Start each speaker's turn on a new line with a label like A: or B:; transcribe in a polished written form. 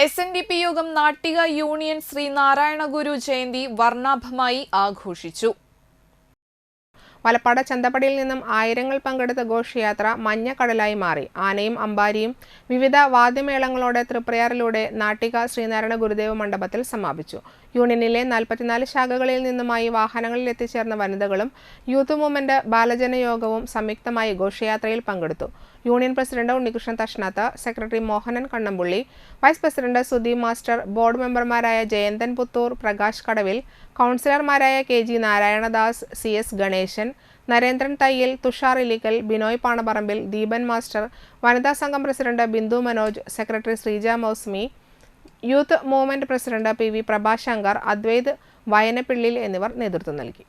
A: SNDP യോഗം Nattika union Sreenarayana ഗുരു ജയന്തി വർണ്ണാഭമായി ആഘോഷിച്ചു.
B: വലപ്പാട് ചന്തപ്പടിയിൽ നിന്നും ആയിരങ്ങൾ പങ്കെടുത്ത ഘോഷയാത്ര മഞ്ഞക്കടലായി മാറി. ആനയും അമ്പാരിയും വിവിധ വാദ്യമേളങ്ങളോടെ തൃപ്രയാറിലൂടെ നാട്ടിക ശ്രീനാരായണ ഗുരുദേവ മണ്ഡപത്തിൽ സമാപിച്ചു. യൂണിയനിലെ 44 ശാഖകളിൽ നിന്നുമായി വാഹനങ്ങളിൽ എത്തിച്ചേർന്ന വനിതകളും യൂത്ത് മൂവ്മെന്റ് ബാലജന യോഗവും സംയുക്തമായി ഘോഷയാത്രയിൽ പങ്കെടുത്തു. Union president Unnikrishnan Thashnath, secretary Mohanan Kannampully, vice president Sudhi master, board മെമ്പർമാരായ ജയന്തൻ പുത്തൂർ, പ്രകാശ് കടവിൽ, കൗൺസിലർമാരായ KG Narayanadas, CS Ganesan, Narendran Thayyal, Thushar Ilikkal, Binoy Panaparambil, Deepan master, വനിതാ സംഘം president Bindu Manoj, secretary Sreeja Mousmi, youth movement president PV Prabhashankar, Advaith Vayanappillil എന്നിവർ നേതൃത്വം നൽകി.